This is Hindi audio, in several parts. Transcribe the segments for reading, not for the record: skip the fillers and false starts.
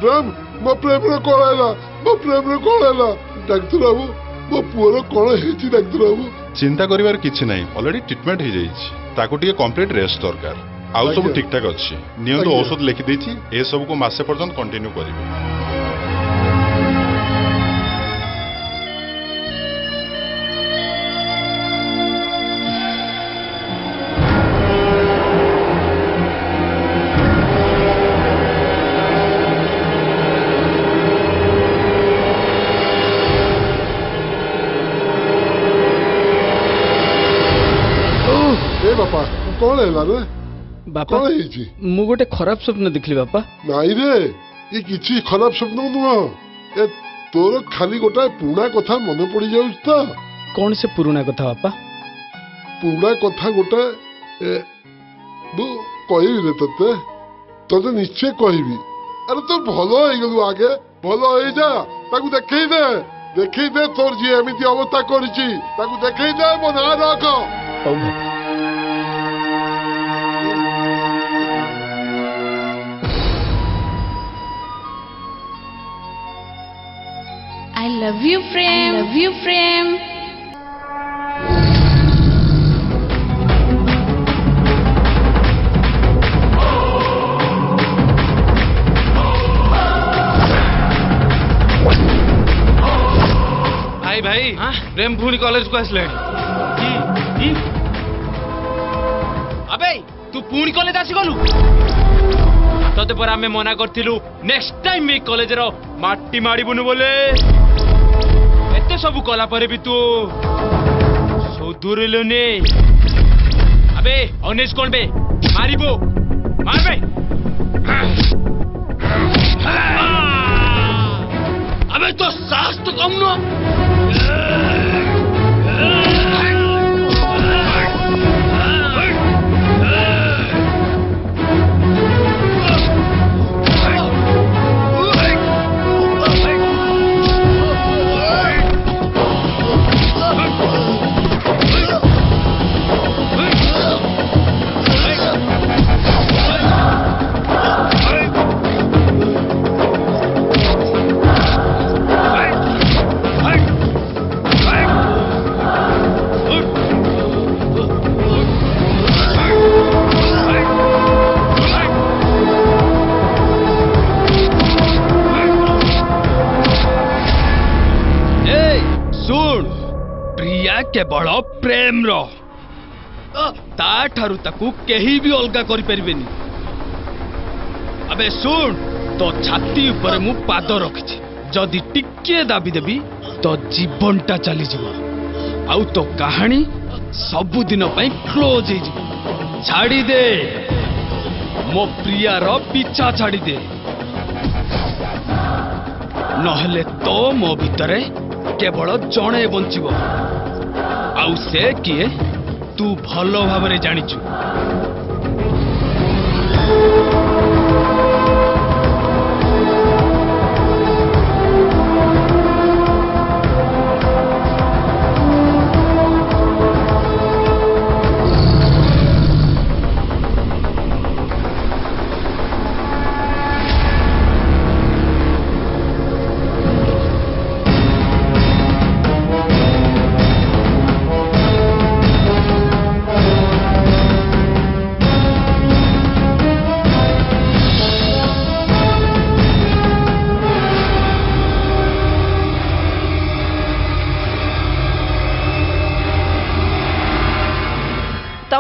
प्रेम मो प्रेम रे कोळेला डाक्टर बाबू मो पुअर कोण हेची डाक्टर बाबू चिंता करिवार किछि नाही ऑलरेडी ट्रीटमेंट हे जाईछि ताको टिके कंप्लीट रेस्ट दरकार आउ सब ठीक ठाक अछि नियंतो औषध लिखि देछि ए सब को मासे पर्यंत कंटिन्यू करिवे कौन है रे बापा मु गोटे खराब स्वप्न देखली बापा नाई रे ये किछि खराब स्वप्न नुह ए तोर खाली गोटा पुराना कथा मन पड़ी जाउछ त कौन से पुराना कथा बापा पुराना कथा गोटा बु कहबी रे तते तते निश्चय कहबी अरे तो भलो हो गलु आगे भलो हो जा ताकू देखै दे तोर जी एमिति अवस्था करछि ताकू देखै दे मना रख I love you, Prem. I love you, Prem. भाई भाई प्रेम पुणी कॉलेज को आसले अबे तू पुणी कॉलेज आसी गलु तते पर आमे मना करथिलु नेक्स्ट टाइम ए कॉलेज रो माटी माड़ीबुनु बोले एते सब कला परे भी तू सुधुरलुनी अबे अनेश कोन बे मारिबो मार बे अबे तो साहस तो कम न केवल प्रेम रो ता ठारू ताकू केही भी अलगा करि परिबेनी अबे सुन तो छाती ऊपर मु पाद रखछि जदि टिके दाबी देबी तो जीवनटा चली जिवो आउ तो कहानी सब दिन पई क्लोज हे जिवो छाड़ी दे मो प्रिया रो पीछा छाड़ी दे नहले तो मो भितरे केवल जणे बंचिबो आउ से किए तू भलो भावरे जानिचु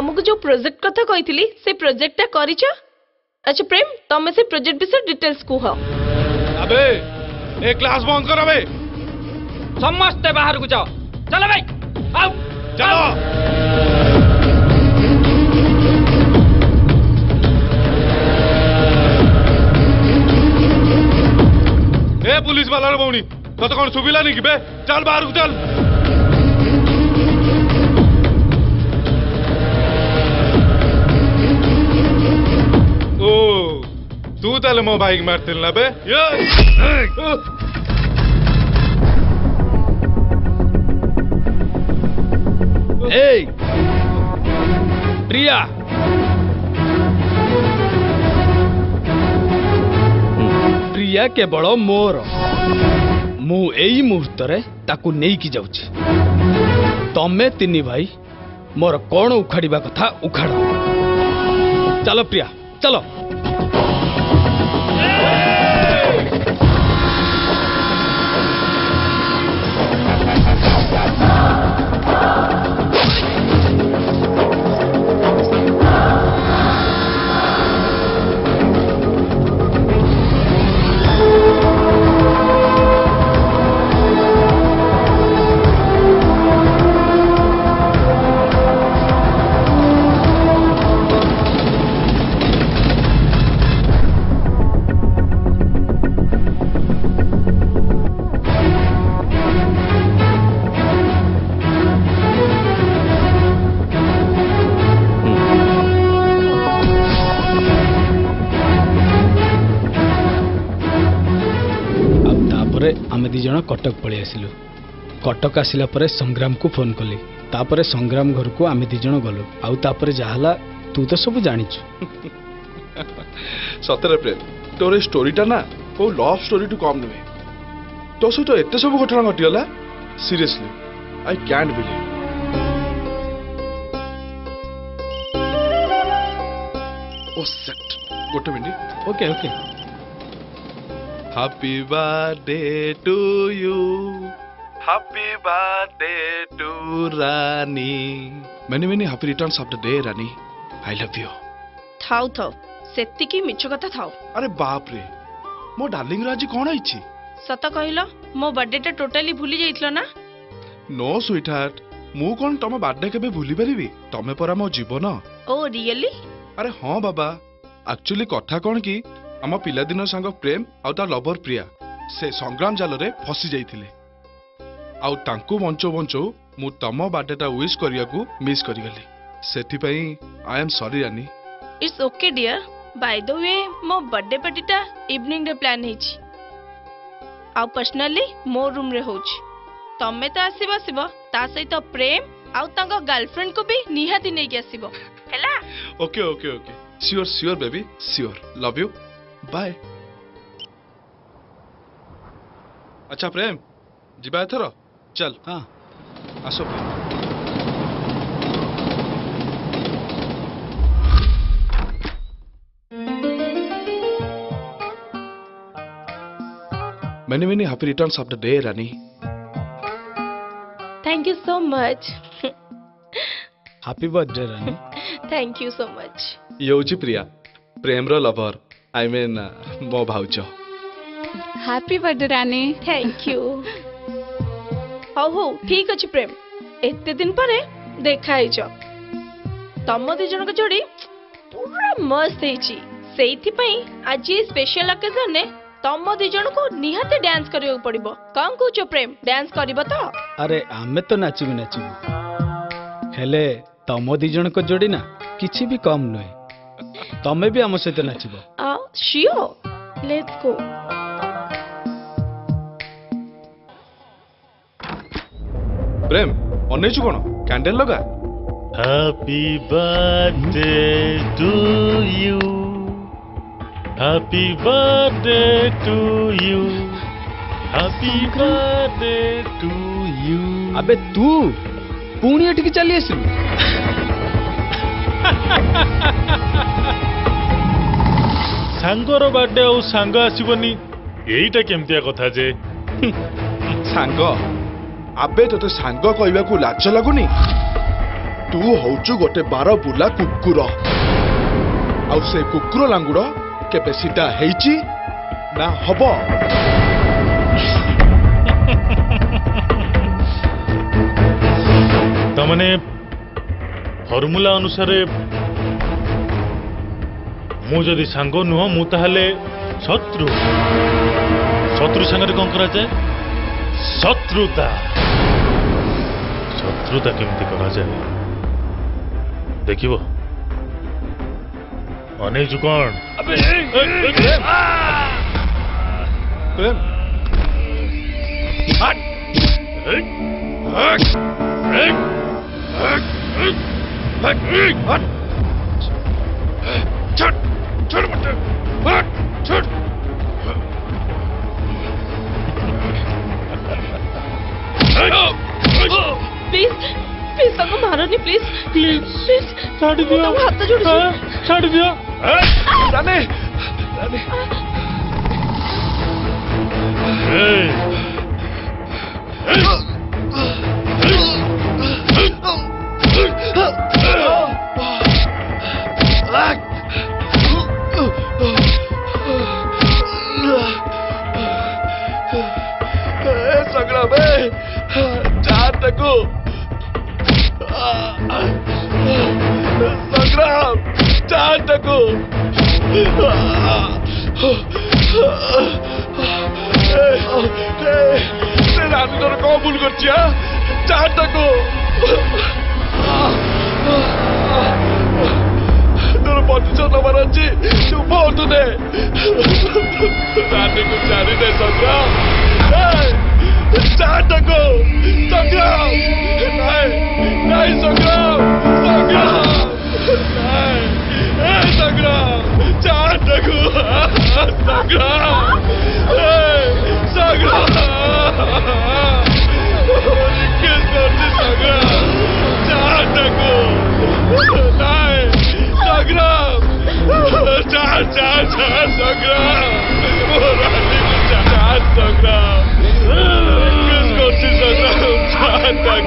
तुमको जो प्रोजेक्ट कथा कही से प्रोजेक्ट करिछ अच्छा प्रेम तमे से प्रोजेक्ट विषय डिटेल्स कुह अबे ए क्लास बंद कर अबे समस्त बाहर को जाओ चलो भाई आओ चलो ए पुलिस वाला रे बौनी तो कौन सुविला नहीं कि बे चल बाहर को चल तू ताले मो बाइक मारतिल ना बे ए प्रिया प्रिया केवल मोर मु एई मुहूर्त रे ताकू नेई की जाउची तमे तिनी भाई मोर कौन उखाड़िबा कथा उखाड़ चलो प्रिया चलो आमे दी जण कटक पळि आसिलु कटक आसिला परे संग्राम को फोन कली तापरे संग्राम घर को आमे दी जण गलु आउ तापरे जाहला तू तो सब जानिछु सतरे प्रेम तोर स्टोरीटा ना को लव स्टोरी टू कम नुहे तो सहित एते सब घटना घटिगला सीरियसली आई कैंट बिलीव ओ सेट गोटे minute okay okay happy birthday to you happy birthday to Rani many many happy returns of the day Rani I love you थाउ थाउ सेतिकी मिछ कथा थाउ अरे बाप रे मो डार्लिंग रो आज कोन आइछि सत कहिलो मो बर्थडे टा टोटली भूली जाइतलो ना नो स्वीट हार्ट मु कोन तम बर्थडे केबे भूली परिबी तमे परा मो जीवन ओ रियली अरे हाँ बाबा एक्चुअली कथा कोन की आम पिलादिन सांग प्रेम आउ ता लवर प्रिया से संग्राम जाल रे फसी जाइथिले आउ तांकू बंचो बंचो मु तम बर्थडे विश करिया को मिस करि गली सेथि पई I am sorry Rani it's okay dear by the way मो बर्थडे पार्टी टा इवनिंग रे प्लान हेछि आउ पर्सनली मो रूम रे होछि तमे तो आसीबो आसीबो ता सहित प्रेम आउ तांको गर्लफ्रेंड को भी निहाती नै के आसीबो हैला okay okay okay sure sure baby sure love you bye अच्छा प्रेम जिबा एथर चल हाँ आसो Prem Many many happy returns of the day, Rani. Thank you so much happy birthday Rani thank you so much ये होची प्रिया प्रेम रो लवर आई मीन मो भाउच happy birthday Rani thank you हो ठीक अछि प्रेम एते दिन परे देखा हिच तम दी जन को जोड़ी पूरा मस्त हेची सेइथि पई आज ये स्पेशल ओकेजन ने तम दी जन को निहाते डांस करियो पड़िबो कम कहूचो प्रेम डांस करिबो तो अरे आमे तो नाचिबु नाचिबु हेले तम दी जन को जोड़ी ना किछि भी कम नय तमे भी हम सहित नाचिबो श्योर लेट्स गो प्रेम अनेचु कोन कैंडल लगा Happy birthday to you. Happy birthday to you. Happy birthday to you. अबे तू पुणी एटिकी चली आसिलु सांगर बर्थडे आउ सांग आसीबनी एईटा केमतिया कथा जे सांग आबे तोते सांग कहबा को लाज लागुनी तू होचु गोटे 12 बुला कुकुर आउ से कुकुर लांगुड़ केबे सीधा हेइची ना हबो तमने फॉर्मूला अनुसार मु जदि सांग नुह मु ताहले शत्रु शत्रु संगे कौन करा जाए शत्रुता शत्रुता केमती करा जाए देखिबो अनेजु कौन प्रेम ଛାଡ଼ି ଦିଅ ତମ ହାତ ଯୋଡୁଛି। ଛାଡ଼ି ଦିଅ ରାନୀ ରାନୀ ଏଇ, संग्राम चार तक संग्राम चार तक रानी तोर कौन भूल कर चार तक तोर प्रतिशत नंबर अच्छी तू बहुत दे रानी को चारी दे संग्राम चार तक संग्राम नहीं संग्राम संग्राम नहीं संग्राम चार तक संग्राम संग्राम किस करती संग्राम चार तक नहीं संग्राम चार चार चार संग्राम चार संग्राम किस करती संग्राम चार तक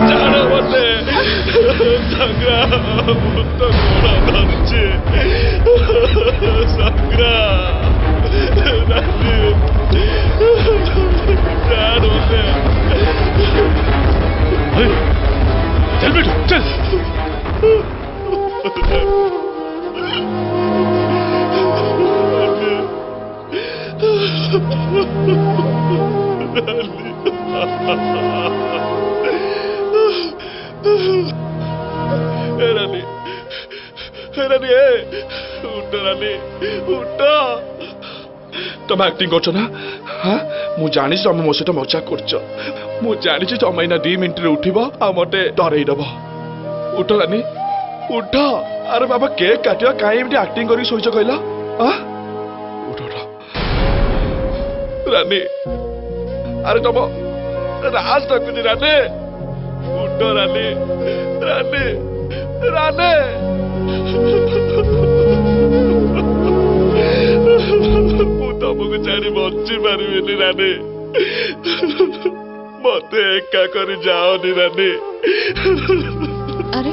चार बसे संग्राम तो घोड़ा धरছে संग्राम रानी चार बसे चल बेटू चल रानी रानी उठ रानी उठ तुम एक्टिंग कर ना हाँ मु जानी तुम मो सहित मजाक कर मु जानी तुम एना 2 मिनिट उठब आ मते डरई दब उठ रानी उठ अरे बाबा केक काटिया कहीं एक्टिंग कर शोच कहल उठ उठ रानी अरे तुम राज तक रानी उठ रानी रानी रानी मु तुमको छाड़ी बची पारि रानी मत एका कर जाओनी रानी अरे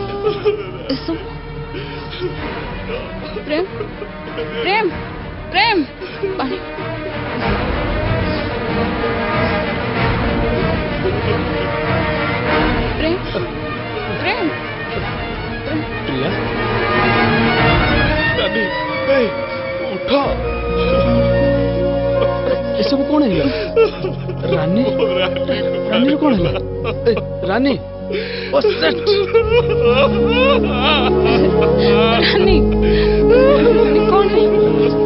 प्रेम प्रेम प्रेम पानी प्रेम प्रेम प्रिया रानी उठ एसब कौन है रानी रानी कौन है रानी ओ सेट रानी रानी कौन है